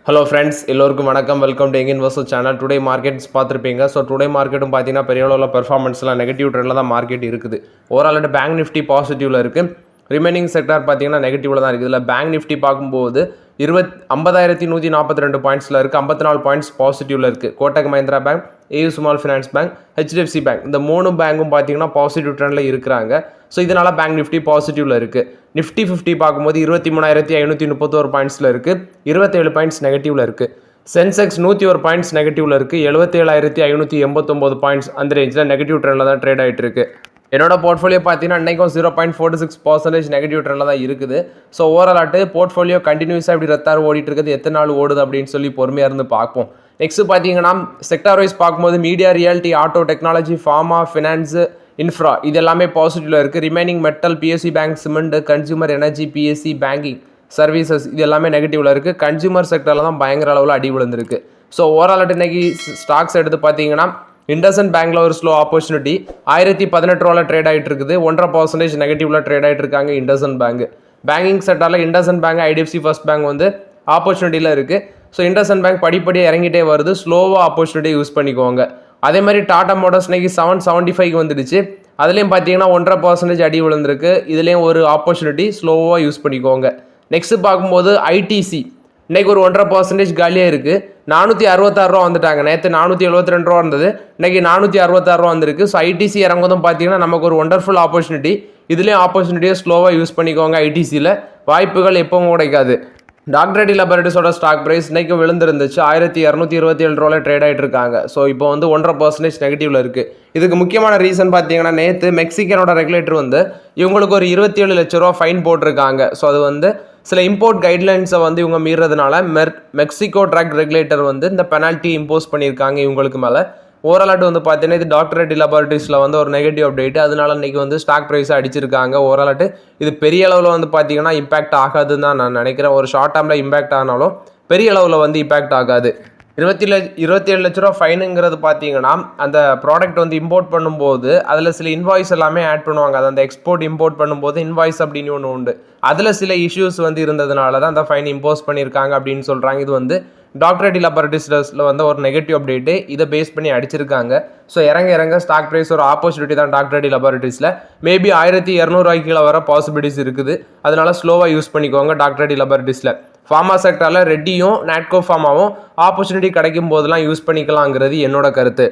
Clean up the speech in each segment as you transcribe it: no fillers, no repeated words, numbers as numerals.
Hello friends, எல்லோருக்கும் வணக்கம். Welcome to young investor channel. Today markets பார்த்துருப்பீங்க. ஸோ டுடே மார்க்கெட்டும் பார்த்தீங்கன்னா பெரிய அளவில் பெர்ஃபார்மன்ஸ்லாம் நெகட்டிவ் ட்ரெண்டில் தான் மார்க்கெட் இருக்குது. ஓவரால் பேங்க் நிஃப்டி பாசிட்டிவில் இருக்குது. ரிமைனிங் செக்டார் பார்த்தீங்கன்னா நெகட்டிவில் தான் இருக்குது. இதில் பேங்க் நிஃப்டி பார்க்கும்போது 50,142 பாயிண்ட்ஸில் இருக்குது. 54 பாயிண்ட்ஸ் பாசிட்டிவில் இருக்குது. Kotak Mahindra bank, AU small finance bank, HDFC bank, இந்த 3 பேங்கும் பார்த்தீங்கன்னா பாசிட்டிவ் ட்ரெண்டில் இருக்கிறாங்க. ஸோ இதனால் பேங்க் நிஃப்டி பாசிட்டிவில் இருக்குது. நிஃப்டி 50 பார்க்கும்போது 23,531 பாயிண்ட்ஸில் இருக்குது. 27 பாயிண்ட்ஸ் நெகட்டிவில் இருக்குது. சென்செக்ஸ் 101 பாயிண்ட்ஸ் நெகட்டிவில் இருக்குது. 77,589 பாயிண்ட்ஸ் அந்த ரேஞ்சில் நெகட்டிவ் ட்ரெண்டில் தான் ட்ரேட் ஆகிட்டு இருக்குது. என்னோட போர்ட்ஃபோலியோ பார்த்தீங்கன்னா இன்றைக்கும் 0.46% நெகட்டிவ் ட்ரெண்டில் தான் இருக்குது. ஸோ ஓவராலாட்டு போர்ட்ஃபோலியோ கண்டினியூஸாக இப்படி ரத்தாறு ஓடிட்டு இருக்குது. எத்தனை நாள் ஓடுது அப்படின்னு சொல்லி பொறுமையாக இருந்து பார்ப்போம். நெக்ஸ்ட் பார்த்தீங்கன்னா செக்டார் வைஸ் பார்க்கும்போது media, reality, auto, technology, pharma, finance, infra இது எல்லாமே பாசிட்டிவில் இருக்குது. Remaining metal, BSc bank, cement, consumer energy, BSc, banking services இது எல்லாமே நெகட்டிவில் இருக்குது. கன்சூமர் செக்டரில் தான் பயங்கர அளவில் அடி விழுந்திருக்கு. ஸோ ஓவராலாட்டு இன்னைக்கு ஸ்டாக்ஸ் எடுத்து பார்த்தீங்கன்னா இண்டஸ்இண்ட் பேங்க்ல ஒரு ஸ்லோ ஆப்பர்ச்சுனிட்டி 1018 ரூபாயில் ட்ரேட் ஆகிட்டு இருக்குது. 1.5% நெகட்டிவ்ல ட்ரேட் ஆகிட்டு இருக்காங்க இண்டஸ்இண்ட் பேங்க். பேங்கிங் செக்டரில் IndusInd bank, IDFC first bank வந்து ஆப்பர்ச்சுனிட்டியில் இருக்குது. ஸோ இண்டஸ்இண்ட் பேங்க் படிப்படியாக இறங்கிட்டே வருது. ஸ்லோவாக ஆப்பர்ச்சுனிட்டி யூஸ் பண்ணிக்கோங்க. அதே மாதிரி டாடா மோட்டார்ஸ் இன்னைக்கு 775 வந்துடுச்சு. அதுலேயும் பார்த்தீங்கன்னா 1.5% அடி விழுந்திருக்கு. இதுலேயும் ஒரு ஆப்பர்ச்சுனிட்டி ஸ்லோவாக யூஸ் பண்ணிக்கோங்க. நெக்ஸ்ட் பார்க்கும்போது ஐடிசி இன்னைக்கு ஒரு 1.5% காலியாக இருக்குது. 466 ரூபா வந்துட்டாங்க. நேற்று 472 ரூபா இருந்தது. இன்னைக்கு 466 ரூபா வந்திருக்கு. ஸோ ஐடிசி இறங்குவதும் பார்த்தீங்கன்னா நமக்கு ஒரு ஒண்டர்ஃபுல் ஆப்பர்ச்சுனிட்டி. இதுலேயும் ஆப்பர்ச்சுனிட்டியை ஸ்லோவாக யூஸ் பண்ணிக்கோங்க. ஐடிசியில் வாய்ப்புகள் எப்பவும் கிடைக்காது. டாக்டர் ரெட்டி லேபரேட்டரிஸோட ஸ்டாக் பிரைஸ் இன்னைக்கு விழுந்துருந்துச்சு. 1227 ரூபாயில் ட்ரேட் ஆகிட்டு இருக்காங்க. ஸோ இப்போ வந்து 1.5% நெகட்டிவ்ல இருக்குது. இதுக்கு முக்கியமான ரீசன் பார்த்தீங்கன்னா நேற்று மெக்சிகனோட ரெகுலேட்டர் வந்து இவங்களுக்கு ஒரு 27 லட்ச ரூபா ஃபைன் போட்டிருக்காங்க. ஸோ அது வந்து சில இம்போர்ட் கைட்லைன்ஸை வந்து இவங்க மீறதுனால மெக்சிகோ ட்ரக் ரெகுலேட்டர் வந்து இந்த பெனால்ட்டி இம்போஸ் பண்ணியிருக்காங்க இவங்களுக்கு மேலே. ஓவராலாட்டு வந்து பார்த்தீங்கன்னா இது டாக்டர் ரெட்டி லேபரேட்டரிஸில் வந்து ஒரு நெகட்டிவ் அப்டேட். அதனால இன்னைக்கு வந்து ஸ்டாக் ப்ரைஸை அடிச்சிருக்காங்க. ஓவராலாட்டு இது பெரிய அளவில் வந்து பார்த்தீங்கன்னா இம்பாக்ட் ஆகாதுன்னு தான் நான் நினைக்கிறேன். ஒரு ஷார்ட் டேர்மில் இம்பாக்ட் ஆனாலும் பெரிய அளவில் வந்து இம்பாக்ட் ஆகாது. 27 லட்ச ரூபா ஃபைனுங்கிறது பார்த்தீங்கன்னா அந்த ப்ராடக்ட் வந்து இம்போர்ட் பண்ணும்போது அதில் சில இன்வாய்ஸ் எல்லாமே ஆட் பண்ணுவாங்க. அது அந்த எக்ஸ்போர்ட் இம்போர்ட் பண்ணும்போது இன்வாய்ஸ் அப்படின்னு ஒன்று உண்டு. அதில் சில இஷ்யூஸ் வந்து இருந்ததுனால தான் அந்த ஃபைன் இம்போஸ் பண்ணியிருக்காங்க அப்படின்னு சொல்கிறாங்க. இது வந்து டாக்டர் ரெட்டி லேபரேட்டரிஸில் வந்து ஒரு நெகட்டிவ் அப்டேட்டு. இதை பேஸ் பண்ணி அடிச்சிருக்காங்க. ஸோ இறங்க ஸ்டாக் ப்ரைஸ் ஒரு ஆப்பர்ச்சுனிட்டி தான் டாக்டர் ரெட்டி லேபரேட்டரிஸில். மேபி 1200 கீழே வர பாசிபிலிட்டிஸ் இருக்குது. அதனால ஸ்லோவாக யூஸ் பண்ணிக்கோங்க டாக்டர் ரெட்டி லேபரேட்டரிஸில். ஃபார்மா செக்டரில் ரெட்டியும் நாட்கோ ஃபார்மாவும் ஆப்பர்ச்சுனிட்டி கிடைக்கும் போதெல்லாம் யூஸ் பண்ணிக்கலாங்கிறது என்னோட கருத்து.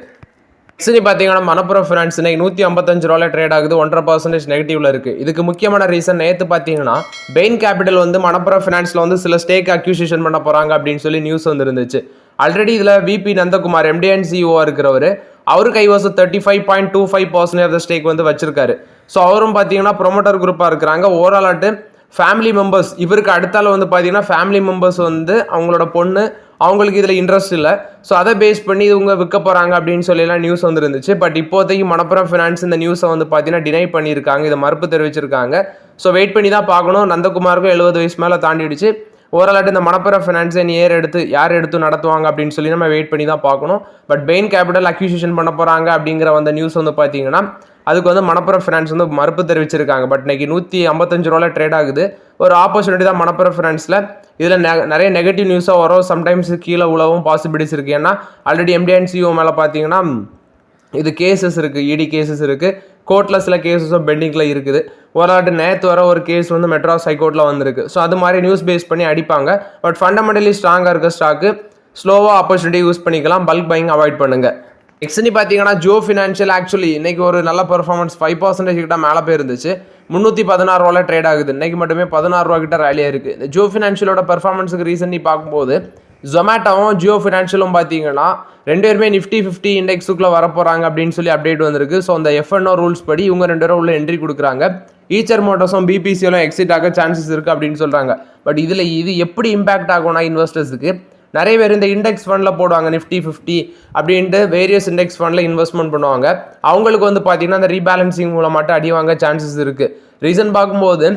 சரி பார்த்தீங்கன்னா மணப்புரம் ஃபினான்ஸ் இன்னைக்கு 155 ரூபாயில் ட்ரேட் ஆகுது. 1.5% நெகட்டிவ்ல இருக்குது. இதுக்கு முக்கியமான ரீசன் நேற்று பார்த்தீங்கன்னா பெயின் கேபிட்டல் வந்து மணப்புரம் ஃபினான்ஸில் வந்து சில ஸ்டேக் அக்யூசிஷன் பண்ண போகிறாங்க அப்படின்னு சொல்லி நியூஸ் வந்துருந்துச்சு. ஆல்ரெடி இதில் VP Nandakumar MD and CEO இருக்கிறவர் அவரு கைவசம் 35.25% ஆஃப் த ஸ்டேக் வந்து வச்சிருக்காரு. ஸோ அவரும் பார்த்தீங்கன்னா ப்ரொமோட்டர் குரூப்பாக இருக்கிறாங்க. ஓவராலாட்டு ஃபேமிலி மெம்பர்ஸ் இவருக்கு அடுத்தால வந்து பார்த்தீங்கன்னா ஃபேமிலி மெம்பர்ஸ் வந்து அவங்களோட பொண்ணு அவங்களுக்கு இதில் இன்ட்ரெஸ்ட் இல்லை. ஸோ அதை பேஸ் பண்ணி இவங்க விற்க போகிறாங்க அப்படின்னு சொல்லிலாம் நியூஸ் வந்துருந்துச்சு. பட் இப்போதைக்கு மணப்புரம் ஃபினான்ஸ் இந்த நியூஸை வந்து பார்த்தீங்கன்னா டினை பண்ணியிருக்காங்க. இதை மறுப்பு தெரிவிச்சிருக்காங்க. ஸோ வெயிட் பண்ணி தான் பார்க்கணும். நந்தகுமாருக்கும் 70 வயசு மேலே தாண்டிடுச்சு. ஓவராலாட்டு இந்த மணப்புரம் ஃபினான்ஸை யார் எடுத்து நடத்துவாங்க அப்படின்னு சொல்லி நம்ம வெயிட் பண்ணி தான் பார்க்கணும். பட் பெயின் கேபிட்டல் அக்யூசிஷன் பண்ண போகிறாங்க அப்படிங்கிற அந்த நியூஸ் வந்து பார்த்தீங்கன்னா அதுக்கு வந்து மணப்புரம் ஃபினான்ஸ் வந்து மறுப்பு தெரிவிச்சிருக்காங்க. பட் இன்னைக்கு 155 ரூபாயில் ட்ரேட் ஆகுது. ஒரு ஆப்பர்ச்சுனிட்டி தான் மணப்புரம் ஃபினான்ஸில். இதில் நிறைய நெகட்டிவ் நியூஸாக வரும். சம்டைம்ஸ் கீழே உழவும் பாசிபிலிட்டிஸ் இருக்குது. ஏன்னா ஆல்ரெடி MD and CEO மேலே பார்த்தீங்கன்னா இது கேசஸ் இருக்குது, ED கேசஸ் இருக்குது. கோர்ட்டில் சில கேசஸும் பெண்டிங்கில் இருக்குது. ஓவராலாட்டு நேற்று வர ஒரு கேஸ் வந்து மெட்ராஸ் ஹைகோர்ட்டில் வந்திருக்கு. ஸோ அது மாதிரி நியூஸ் பேஸ் பண்ணி அடிப்பாங்க. பட் ஃபண்டமெண்டலி ஸ்ட்ராங்காக இருக்க ஸ்டாக்கு ஸ்லோவாக ஆப்பர்ச்சுனிட்டி யூஸ் பண்ணிக்கலாம். பல்க் பையிங் அவாய்ட் பண்ணுங்கள். நெக்ஸ்ட் பார்த்தீங்கன்னா ஜியோ ஃபினான்ஷியல் ஆக்சுவலி இன்னைக்கு ஒரு நல்ல பெர்ஃபார்மன்ஸ் 5% கிட்ட மேலே போயிருந்துச்சு. 316 ரூபாயில் ட்ரேட் ஆகுது. இன்னைக்கு மட்டுமே 16 ரூபா கிட்ட ரேலியாக இருக்குது. இந்த ஜியோ ஃபினான்ஷியலோட பெர்ஃபார்மன்ஸுக்கு ரீசன் பார்க்கும்போது ஜொமேட்டோவும் ஜியோ ஃபினான்ஷியலும் பார்த்தீங்கன்னா 2 பேருமே நிஃப்டி 50 இண்டெக்ஸுக்குள்ளே வரப்போகிறாங்க அப்படின்னு சொல்லி அப்டேட் வந்திருக்கு. ஸோ அந்த F&O ரூல்ஸ் படி இவங்க 2 பேரும் உள்ள என்ட்ரி கொடுக்குறாங்க. ஈச்சர் மோட்டர்ஸும் BPCலும் எக்ஸிட் ஆக சான்சஸ் இருக்குது அப்படின்னு சொல்கிறாங்க. பட் இதில் இது எப்படி இம்பாக்ட் ஆகும்னா இன்வெஸ்டர்ஸுக்கு நிறைய பேர் இந்த இண்டெக்ஸ் ஃபண்டில் போடுவாங்க. நிஃப்டி 50 அப்படின்ட்டு வேரியஸ் இண்டெக்ஸ் ஃபண்டில் இன்வெஸ்ட்மெண்ட் பண்ணுவாங்க. அவங்களுக்கு வந்து பார்த்தீங்கன்னா அந்த ரீபேலன்சிங் மூலம் மட்டும் அடி வாங்க சான்சஸ் இருக்குது. ரீசன் பார்க்கும்போது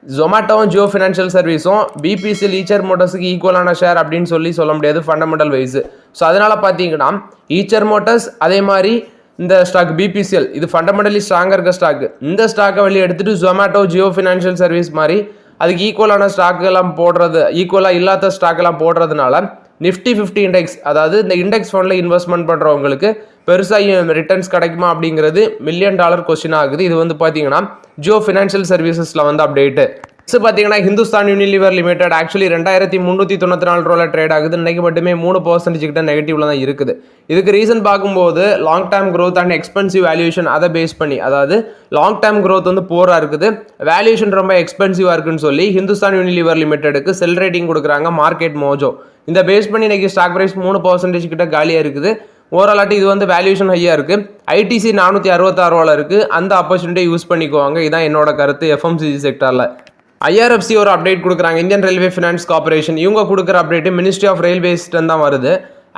ஜொமேட்டோவும் ஜியோ ஃபினான்ஷியல் சர்வீஸும் BPC ஈச்சர் மோட்டர்ஸுக்கு ஈக்குவலான ஷேர் அப்படின்னு சொல்ல முடியாது ஃபண்டமெண்டல் வைஸ். ஸோ அதனால் பார்த்தீங்கன்னா ஈச்சர் மோட்டர்ஸ் அதே மாதிரி இந்த ஸ்டாக் BPCL இது ஃபண்டமெண்டலி ஸ்ட்ராங்காக இருக்க ஸ்டாக்கு. இந்த ஸ்டாக்கை வெளியே எடுத்துகிட்டு ஜொமேட்டோ ஜியோ ஃபினான்ஷியல் சர்வீஸ் மாதிரி அதுக்கு ஈக்குவலான ஸ்டாக்கெல்லாம் போடுறது, ஈக்குவலாக இல்லாத ஸ்டாக்கெல்லாம் போடுறதுனால நிஃப்டி 50 இண்டெக்ஸ், அதாவது இந்த இண்டெக்ஸ் ஃபண்டில் இன்வெஸ்ட்மெண்ட் பண்ணுறவங்களுக்கு பெருசாக ரிட்டர்ன்ஸ் கிடைக்குமா அப்படிங்கிறது $1 மில்லியன் கொஸ்டின் ஆகுது. இது வந்து பார்த்தீங்கன்னா ஜியோ ஃபினான்ஷியல் சர்வீசஸில் வந்து அப்டேட்டு. பார்த்தீங்கன்னா Hindustan Unilever limited actually 2394 trade ஆகுது. இன்னைக்கு மட்டுமே 3% கிட்ட நெகட்டிவ்ல தான் இருக்குது. இதுக்கு ரீசன் பார்க்கும்போது long term growth and expensive valuation அதை பேஸ் பண்ணி, அதாவது லாங் டேர்ம் க்ரோத் வந்து போரா இருக்குது, வேல்யூஷன் ரொம்ப எக்ஸ்பென்சிவா இருக்குன்னு சொல்லி ஹிந்துஸ்தான் யூனிலிவர் லிமிடெடுக்கு செல் ரேட்டிங் கொடுக்குறாங்க மார்க்கெட் மோஜோ. இந்த பேஸ் பண்ணி இன்னைக்கு ஸ்டாக் பிரைஸ் 3% கிட்ட காலியாக இருக்குது. ஓவராலாட்டி இது வந்து வேல்யூஷன் ஹையாக இருக்குது. ஐடிசி 466 இருக்குது. அந்த ஆப்பர்ச்சுனிட்டியை யூஸ் பண்ணிக்குவாங்க. இதான் என்னோட கருத்து எஃப்எம்சிஜி செக்டரில். ஐஆர்எஃப்சி ஒரு அப்டேட் கொடுக்குறாங்க. இந்தியன் ரயில்வே ஃபினான்ஸ் கார்பரேஷன் இவங்க கொடுக்குற அப்டேட்டு மினிஸ்ட்ரி ஆஃப் ரயில்வேஸ்ட்டு தான் வருது.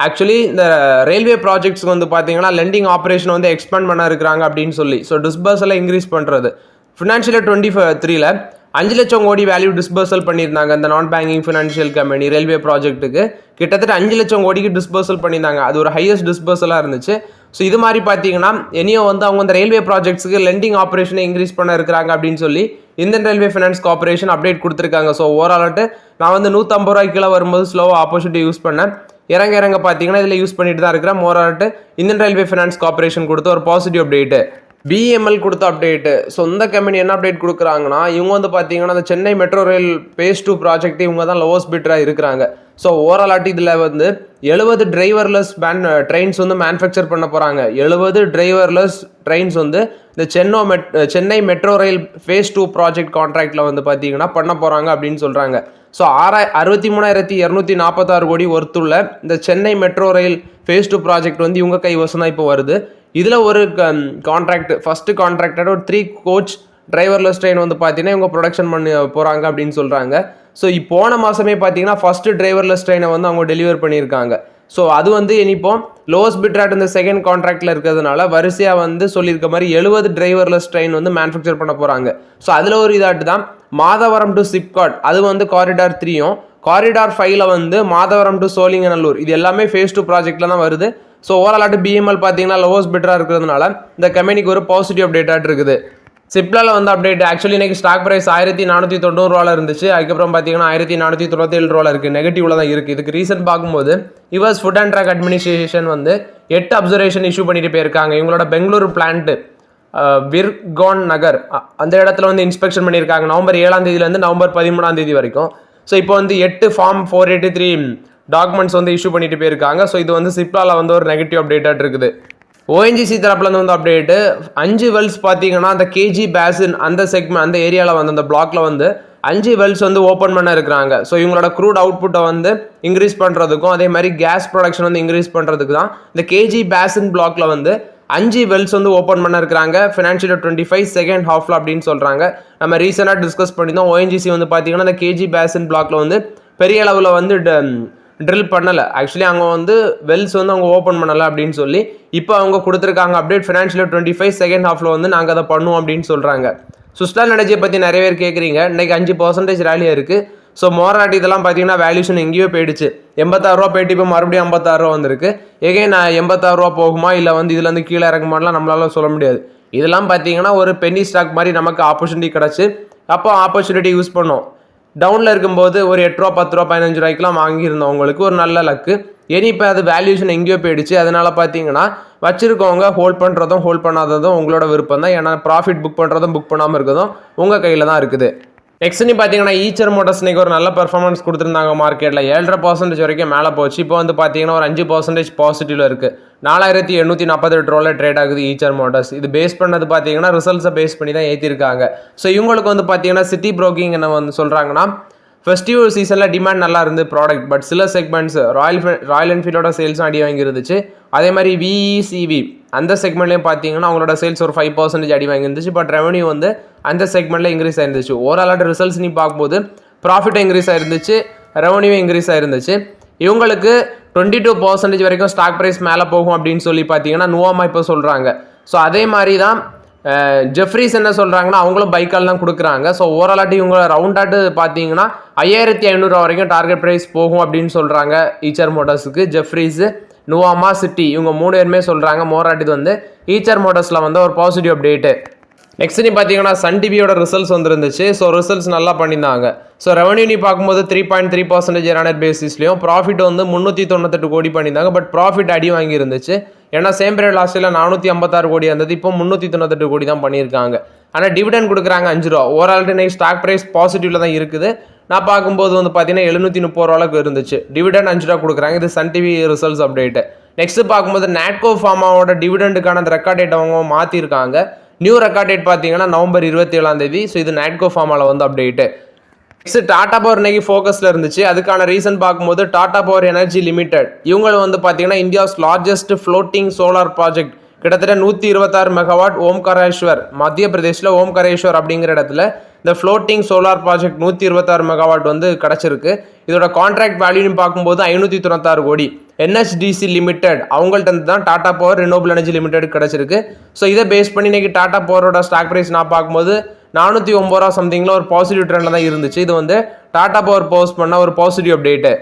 ஆக்சுவலி இந்த ரயில்வே ப்ராஜெக்ட்ஸ்க்கு வந்து பார்த்தீங்கன்னா லெண்டிங் ஆப்ரேஷன் வந்து எக்ஸ்பேண்ட் பண்ண இருக்கிறாங்க அப்படின்னு சொல்லி, ஸோ டிஸ்பர்சலை இன்க்ரீஸ் பண்ணுறது. ஃபினான்ஷியல் 23 5 லட்சம் கோடி வேல்யூ டிஸ்பர்சல் பண்ணியிருந்தாங்க இந்த நான் பேங்கிங் ஃபினான்ஷியல் கம்பெனி ரயில்வே ப்ராஜெக்ட்டுக்கு. கிட்டத்தட்ட 5 லட்சம் கோடிக்கு டிஸ்பர்சல் பண்ணியிருந்தாங்க. அது ஒரு ஹையஸ்ட் டிஸ்பர்சலாக இருந்துச்சு. ஸோ இது மாதிரி பார்த்தீங்கன்னா இனியோ வந்து அவங்க இந்த ரயில்வே ப்ராஜெக்ட்ஸுக்கு லெண்டிங் ஆப்ரேஷனை இன்க்ரீஸ் பண்ண இருக்கிறாங்க அப்படின்னு சொல்லி Indian railway finance corporation update கொடுத்துருக்காங்க. ஸோ ஓவராலாட்டு நான் வந்து 150 ரூபாய்க்கு கீழே வரும்போது ஸ்லோவாக ஆப்பர்ச்சுனிட்டி யூஸ் பண்ணேன். இறங்க பார்த்தீங்கன்னா இதில் யூஸ் பண்ணிட்டு தான் இருக்கிறேன். ஓவராலாட்டு இந்தியன் ரயில்வே ஃபினான்ஸ் கார்பரேஷன் கொடுத்த ஒரு பாசிட்டிவ் அப்டேட்டு. பிஎம்எல் கொடுத்த அப்டேட்டு. ஸோ இந்த கம்பெனி என்ன அப்டேட் கொடுக்குறாங்கன்னா இவங்க வந்து பார்த்தீங்கன்னா அந்த சென்னை மெட்ரோ ரயில் phase 2 ப்ராஜெக்ட் இவங்க தான் லோவஸ்ட் பிட்டராக இருக்கிறாங்க. ஸோ ஓவராலாட்டி இதில் வந்து 70 டிரைவர்லெஸ் ட்ரெயின்ஸ் வந்து மேனுஃபேக்சர் பண்ண போகிறாங்க. 70 டிரைவர்லெஸ் ட்ரெயின்ஸ் வந்து இந்த சென்னை மெட்ரோ ரயில் phase 2 ப்ராஜெக்ட் கான்ட்ராக்டில் வந்து பார்த்தீங்கன்னா பண்ண போகிறாங்க அப்படின்னு சொல்கிறாங்க. ஸோ 63,246 கோடி ஒர்த்துள்ள இந்த சென்னை மெட்ரோ ரயில் phase 2 ப்ராஜெக்ட் வந்து இவங்க கைவசம் தான் இப்போ வருது. இதில் ஒரு கான்ட்ராக்ட் ஃபஸ்ட்டு கான்ட்ராக்டோட ஒரு 3 கோச் டிரைவர்லெஸ் ட்ரெயின் வந்து பார்த்தீங்கன்னா இவங்க ப்ரொடக்ஷன் பண்ணி போகிறாங்க அப்படின்னு சொல்கிறாங்க. ஸோ போன மாதமே பார்த்தீங்கன்னா ஃபஸ்ட்டு டிரைவர்லெஸ் ட்ரெயினை வந்து அவங்க டெலிவர் பண்ணியிருக்காங்க. ஸோ அது வந்து இனிப்போ லோவஸ்ட் பிட்ராட் இந்த செகண்ட் கான்ட்ராக்டில் இருக்கிறதுனால வரிசையாக வந்து சொல்லியிருக்க மாதிரி 70 டிரைவர்லெஸ் ட்ரெயின் வந்து மேனுஃபேக்சர் பண்ண போகிறாங்க. ஸோ அதில் ஒரு இதாட்டு தான் மாதவரம் டு சிப்காட், அது வந்து காரிடார் 3யும் காரிடார் 5ல் வந்து மாதவரம் டு சோழிங்கநல்லூர், இது எல்லாமே phase 2 ப்ராஜெக்டில் தான் வருது. ஸோ ஓவராலாட்டு பிஎம்எல் பார்த்தீங்கன்னா லோவஸ்ட் பிட்டராக இருக்கிறதுனால இந்த கம்பெனிக்கு ஒரு பாசிட்டிவ் அப்டேட்டாக இருக்குது. சிப்லாவில் வந்து அப்டேட் ஆக்சுவலி இன்னைக்கு ஸ்டாக் ப்ரைஸ் 1490 இருந்துச்சு. அதுக்கப்புறம் பார்த்தீங்கன்னா 1497 இருக்குது. நெகட்டிவ்ல தான் இருக்குது. இதுக்கு ரீசன் பார்க்கும்போது US food and drug administration வந்து 8 அப்சர்வேஷன் இஷ்யூ பண்ணிட்டு போயிருக்காங்க. இவங்களோட பெங்களூரு பிளான்ட்டு விர்கான் நகர் அந்த இடத்துல வந்து இன்ஸ்பெக்ஷன் பண்ணியிருக்காங்க நவம்பர் 7ஆம் தேதியிலேருந்து நவம்பர் 13ஆம் தேதி வரைக்கும். ஸோ இப்போ வந்து 8 ஃபார்ம் 483 டாக்குமெண்ட்ஸ் வந்து இஷ்யூ பண்ணிட்டு போயிருக்காங்க. ஸோ இது வந்து சிப்லாவில் வந்து ஒரு நெகட்டிவ் அப்டேட்டாக இருக்குது. ஓஎன்ஜிசி தரப்புலேருந்து வந்து அப்டேட்டு 5 வெல்ஸ் பார்த்தீங்கன்னா அந்த கேஜி பேசின் அந்த செக்மெண்ட் அந்த ஏரியாவில் வந்து அந்த பிளாக்ல வந்து 5 வெல்ஸ் வந்து ஓப்பன் பண்ண இருக்கிறாங்க. ஸோ இவங்களோட க்ரூட் அவுட்புட்டை வந்து இன்க்ரீஸ் பண்ணுறதுக்கும் அதே மாதிரி கேஸ் ப்ரொடக்ஷன் வந்து இன்க்ரீஸ் பண்ணுறதுக்கு தான் இந்த கேஜி பேசின் பிளாக்ல வந்து 5 வெல்ஸ் வந்து ஓப்பன் பண்ண இருக்கிறாங்க ஃபினான்ஷியல் 25 செகண்ட் ஹாஃப்ல அப்படின்னு சொல்கிறாங்க. நம்ம ரீசெண்டாக டிஸ்கஸ் பண்ணி தான் ஓஎன்ஜிசி வந்து பார்த்தீங்கன்னா இந்த கேஜி பேசின் பிளாக்ல வந்து பெரிய அளவில் வந்து ட்ரில் பண்ணலை. ஆக்சுவலி அவங்க வந்து வெல்ஸ் வந்து அவங்க ஓப்பன் பண்ணலை அப்படின்னு சொல்லி இப்போ அவங்க கொடுத்துருக்காங்க அப்டேட் ஃபினான்ஷியல் 25 செகண்ட் ஹாஃபில் வந்து நாங்கள் அதை பண்ணுவோம் அப்படின்னு சொல்கிறாங்க. சுஸ்டால் எனர்ஜியை பற்றி நிறைய பேர் கேட்குறீங்க. இன்றைக்கி 5% ரேலியாக இருக்குது. ஸோ மோராட்டி இதெல்லாம் பார்த்தீங்கன்னா வேல்யூஷன் எங்கேயோ போயிடுச்சு. 86 ரூபா போயிட்டு இப்போ மறுபடியும் 56 ரூபா வந்திருக்கு. எகைன் 86 ரூபா போகுமா இல்லை வந்து இதுலேருந்து கீழே இறங்குமாலாம் நம்மளால சொல்ல முடியாது. இதெல்லாம் பார்த்தீங்கன்னா ஒரு பென்னி ஸ்டாக் மாதிரி நமக்கு ஆப்பர்ச்சுனிட்டி கிடச்சி அப்போ ஆப்பர்ச்சுனிட்டி யூஸ் பண்ணோம். டவுனில் இருக்கும்போது ஒரு 8 ரூபா 10 ரூபா 15 ரூபாய்க்குலாம் வாங்கியிருந்தவங்களுக்கு ஒரு நல்ல லக்கு. ஏன்னா இப்போ அது வேல்யூஷன் எங்கேயோ போயிடுச்சு. அதனால் பார்த்தீங்கன்னா வச்சிருக்கவங்க ஹோல்ட் பண்ணுறதும் ஹோல்ட் பண்ணாததும் உங்களோட விருப்பம் தான். ஏன்னா ப்ராஃபிட் புக் பண்ணுறதும் புக் பண்ணாமல் இருக்கிறதும் உங்கள் கையில் தான் இருக்குது. நெக்ஸ்ட் பார்த்தீங்கன்னா ஈச்சர் மோட்டர்ஸ் இன்னைக்கு ஒரு நல்ல பெர்ஃபார்மன்ஸ் கொடுத்துருந்தாங்க மார்க்கெட்டில் 7.5% வரைக்கும் மேலே போச்சு. இப்போ வந்து பார்த்தீங்கன்னா ஒரு 5% பாசிட்டிவ்ல இருக்குது. 4848 ட்ரேட் ஆகுது ஈச்சர் மோட்டர்ஸ். இது பேஸ் பண்ணது பார்த்தீங்கன்னா ரிசல்ட்ஸை பேஸ் பண்ணி தான் ஏற்றிருக்காங்க. ஸோ இவங்களுக்கு வந்து பார்த்தீங்கன்னா சிட்டி ப்ரோக்கிங் என்ன வந்து சொல்கிறாங்கன்னா ஃபெஸ்டிவ் சீசனில் டிமாண்ட் நல்லா இருந்து ப்ராடக்ட், பட் சில செக்மெண்ட்ஸ் ராயல் என்ஃபீல்டோட சேல்ஸும் அடி வாங்கியிருந்துச்சு. அதே மாதிரி விஇசிவி அந்த செக்மெண்ட்லேயும் பார்த்தீங்கன்னா அவங்களோட சேல்ஸ் ஒரு 5% அடி வாங்கியிருந்துச்சு. பட் ரெவன்யூ வந்து அந்த செக்மெண்ட்டில் இன்க்ரீஸ் ஆயிருந்துச்சு. ஓவராலாக ரிசல்ட்ஸ் நீ பார்க்கும்போது ப்ராஃபிட்டும் இன்க்ரீஸ் ஆயிருந்துச்சு, ரெவன்யூ இன்க்ரீஸ் ஆயிருந்துச்சு. இவங்களுக்கு 22% வரைக்கும் ஸ்டாக் ப்ரைஸ் மேலே போகும் அப்படின்னு சொல்லி பார்த்தீங்கன்னா நுவாமா இப்போ சொல்கிறாங்க. ஸோ அதே மாதிரி தான் ஜெஃப்ரிஸ் என்ன சொல்கிறாங்கன்னா அவங்களும் பைக்கால் தான் கொடுக்குறாங்க. ஸோ ஓவராலாட்டி இவங்க ரவுண்டாட்டு பார்த்தீங்கன்னா 5500 வரைக்கும் டார்கெட் ப்ரைஸ் போகும் அப்படின்னு சொல்கிறாங்க ஈச்சர் மோட்டர்ஸுக்கு. ஜெஃப்ரிஸு நுவாமா சிட்டி இவங்க 3 பேருமே சொல்கிறாங்க. மோராட்டி வந்து ஈச்சர் மோட்டர்ஸில் வந்து ஒரு பாசிட்டிவ் அப்டேட்டு. நெக்ஸ்ட் நீ பார்த்தீங்கன்னா சன் டிவியோட ரிசல்ட்ஸ் வந்துருந்துச்சு. ஸோ ரிசல்ட்ஸ் நல்லா பண்ணியிருந்தாங்க. ஸோ ரெவன்யூ நீ பார்க்கும்போது 3.3% ரேண்டட் பேசிஸ்லையும் ப்ராஃபிட் வந்து 398 கோடி பண்ணியிருந்தாங்க. பட் ப்ராஃபிட் அடி வாங்கி இருந்துச்சு. ஏன்னா சேம் பீரியட் லாஸ்ட் இயரில் 456 கோடி இருந்தது. இப்போ 398 கோடி தான் பண்ணியிருக்காங்க. ஆனால் டிவிடெண்ட் கொடுக்குறாங்க 5 ரூபா. ஓவரால் இன்னைக்கு ஸ்டாக் ப்ரைஸ் பாசிட்டிவ்ல தான் இருக்குது. நான் பார்க்கும்போது வந்து பார்த்தீங்கன்னா 730 ரூபாய்க்கு இருந்துச்சு. டிவிடெண்ட் 5 ரூபா கொடுக்குறாங்க. இது Sun TV results update. Next பார்க்கும்போது நாட்கோ ஃபார்மாவோட டிவிடெண்டுக்கான அந்த ரெக்கார்ட் டேட் அவங்க மாற்றிருக்காங்க. நியூ ரெக்கார்ட் டேட் பார்த்தீங்கன்னா நவம்பர் 27. ஸோ இது நாட்கோ ஃபார்மாவில் வந்து அப்டேட்டு. நெக்ஸ்ட் டாடா பவர் இன்னைக்கு ஃபோக்கஸில் இருந்துச்சு. அதுக்கான ரீசன் பார்க்கும்போது டாடா பவர் எனர்ஜி லிமிடெட் இவங்க வந்து பார்த்தீங்கன்னா India's largest floating solar project கிட்டத்தட்ட 126 மெகாவாட் ஓம்காரேஸ்வர் மத்திய பிரதேஷில் ஓம்காரேஸ்வர் அப்படிங்கிற இடத்துல இந்த ஃப்ளோட்டிங் சோலார் ப்ராஜெக்ட் 126 மெகாவாட் வந்து கிடச்சிருக்கு. இதோட கான்ட்ராக்ட் வேல்யூன்னு பார்க்கும்போது 596 கோடி. என்ஹெச்டிசி லிமிடெட் அவங்கள்ட்ட தான் டாடா பவர் ரினோபிள் எனர்ஜி லிமிடெட் கிடச்சிருக்கு. ஸோ இதை பேஸ் பண்ணி இன்னைக்கு டாடா பவரோட ஸ்டாக் ப்ரைஸ் நான் பார்க்கும்போது 409 ரூபா சம்திங்கில் ஒரு பாசிட்டிவ் ட்ரெண்டில் தான் இருந்துச்சு. இது வந்து டாடா பவர் போஸ்ட் பண்ண ஒரு பாசிட்டிவ் அப்டேட்டு.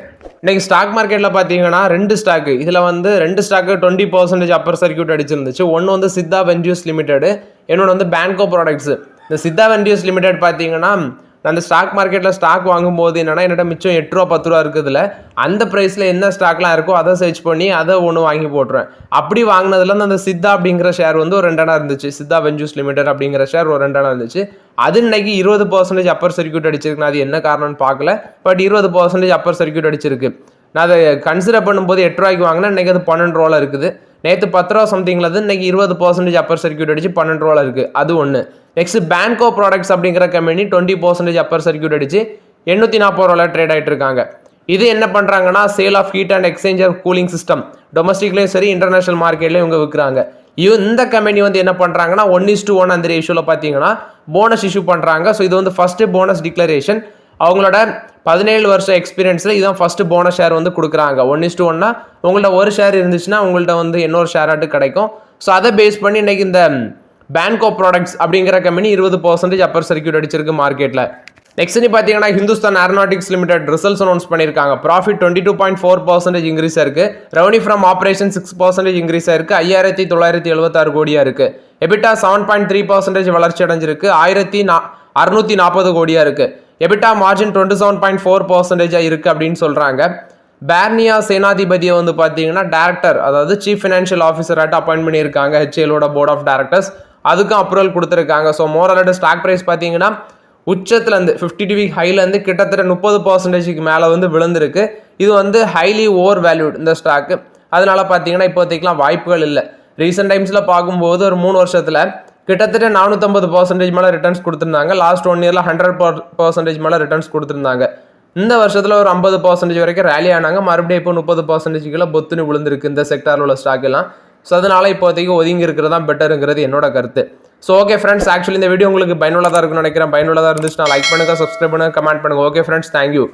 இன்னைக்கு ஸ்டாக் மார்க்கெட்டில் பார்த்தீங்கன்னா 2 ஸ்டாக்கு இதில் வந்து 2 ஸ்டாக்கு 20% அப்பர் சர்க்யூட் அடிச்சிருந்துச்சு. ஒன்று வந்து சித்தா வென்டியூஸ் லிமிடெட், இன்னொன்று வந்து பேங்கோ ப்ராடக்ட்ஸ். இந்த சித்தா வென்டியூஸ் லிமிடெட் பார்த்தீங்கன்னா நான் அந்த ஸ்டாக் மார்க்கெட்டில் ஸ்டாக் வாங்கும்போது என்னன்னா என்னோட மிச்சம் 8 ரூபா 10 ரூபா இருக்குதுல அந்த ப்ரைஸில் என்ன ஸ்டாக்லாம் இருக்கோ அதை சர்ச் பண்ணி அதை ஒன்று வாங்கி போட்டுருவேன். அப்படி வாங்கினதுலேருந்து அந்த சித்தா அப்படிங்கிற ஷேர் வந்து ஒரு 2 இருந்துச்சு. சித்தா வென்டியூஸ் லிமிடெட் அப்படிங்கிற ஷேர் ஒரு 2 இருந்துச்சு. அது இன்னைக்கு 20% அப்பர் சர்க்யூட் அடிச்சிருக்கு. நான் அது என்ன காரணம்னு பார்க்கல. பட் 20% அப்பர் சர்க்யூட் அடிச்சிருக்கு. நான் அதை கன்சிடர் பண்ணும்போது 8 ரூபாய்க்கு வாங்கினா இன்னைக்கு அது 12 ரூபாவில் இருக்குது. நேற்று 10 ரூபா சம்திங்கில் இன்னைக்கு 20% அப்பர் சர்க்யூட் அடிச்சு 12 ரூபாவில் இருக்குது. அது ஒன்று. நெக்ஸ்ட் பேங்கோ ப்ராடக்ட்ஸ் அப்படிங்கிற கம்பெனி 20% அப்பர் சர்க்யூட் அடிச்சு 840 ரூபாயில் ட்ரேட் ஆகிட்டு இருக்காங்க. இது என்ன பண்ணுறாங்கன்னா sale of heat and exchanger cooling system டொமஸ்டிக்லேயும் சரி இன்டர்நேஷனல் மார்க்கெட்லேயும் இவங்க விற்கிறாங்க. இந்த கம்பெனி வந்து என்ன பண்ணுறாங்கன்னா 1:1 அந்த ரேஷியோவில் பார்த்தீங்கன்னா போனஸ் இஷ்யூ பண்ணுறாங்க. ஸோ இது வந்து ஃபர்ஸ்ட் போனஸ் டிக்ளரேஷன். அவங்களோட 17 வருஷம் எக்ஸ்பீரியன்ஸில் இதுதான் ஃபர்ஸ்ட் போனஸ் ஷேர் வந்து கொடுக்குறாங்க. 1:1 உங்கள்ட்ட ஒரு ஷேர் இருந்துச்சுன்னா உங்கள்ட்ட வந்து இன்னொரு ஷேர் ஆட்டு கிடைக்கும். ஸோ அதை பேஸ் பண்ணி இன்னைக்கு இந்த பேங்கோ ப்ராடக்ட்ஸ் அப்படிங்கிற கம்பெனி 20% அப்பர் சர்க்யூட் அடிச்சிருக்கு மார்க்கெட்டில். நெக்ஸ்ட் நீ பார்த்தீங்கன்னா Hindustan aeronautics limited results announce பண்ணியிருக்காங்க. ப்ராஃபிட் 22.4% இன்க்ரீஸ் ஆயிருக்கு. ரெவன்யூ ஃப்ரம் ஆப்ரேஷன் 6% இன்க்ரீஸ் ஆயிருக்கு. 5976 கோடியா இருக்கு. எபிட்டா 7.3% வளர்ச்சி அடைஞ்சிருக்கு. 1640 கோடியா இருக்கு. எபிட்டா மார்ஜின் 27.4% இருக்கு அப்படின்னு சொல்றாங்க. பேர்னியா சேனாதிபதியை வந்து பார்த்தீங்கன்னா டேரக்டர் அதாவது சீஃப் ஃபினான்ஷியல் ஆஃபீஸராட்டு அப்பாயின்ட் பண்ணியிருக்காங்க. ஹெச்ஏலோட போர்ட் ஆஃப் டைரக்டர்ஸ் அதுக்கும் அப்ரூவல் கொடுத்துருக்காங்க. ஸோ மோரலோட ஸ்டாக் ப்ரைஸ் பார்த்தீங்கன்னா உச்சத்துலேருந்து 52 வீக் ஹைலேருந்து கிட்டத்தட்ட 30% மேலே வந்து விழுந்திருக்கு. இது வந்து ஹைலி ஓவர் வேல்யூட் இந்த ஸ்டாக்கு. அதனால பார்த்தீங்கன்னா இப்போதைக்கெலாம் வாய்ப்புகள் இல்லை. ரீசெண்ட் டைம்ஸில் பார்க்கும்போது ஒரு 3 வருஷத்தில் கிட்டத்தட்ட 450% மேலே ரிட்டர்ன்ஸ் கொடுத்துருந்தாங்க. லாஸ்ட் 1 இயரில் 100% மேலே ரிட்டர்ன்ஸ் கொடுத்துருந்தாங்க. இந்த வருஷத்தில் ஒரு 50% வரைக்கும் ரேலி ஆனாங்க. மறுபடியும் இப்போ 30% பொத்துன்னு விழுந்திருக்கு இந்த செக்டாரில் உள்ள ஸ்டாக் எல்லாம். ஸோ அதனால இப்போதைக்கு ஒதுங்கி இருக்கிறது தான் பெட்டருங்கிறது என்னோட கருத்து. ஸோ ஓகே ஃப்ரெண்ட்ஸ், ஆக்சுவலி இந்த வீடியோ உங்களுக்கு பயனுள்ளதாக இருக்குன்னு நினைக்கிறேன். பயனுள்ளதாக இருந்துச்சுன்னா லைக் பண்ணுங்கள், சப்ஸ்கிரைப் பண்ணுங்கள், கமெண்ட் பண்ணுங்கள். Okay friends, thank you.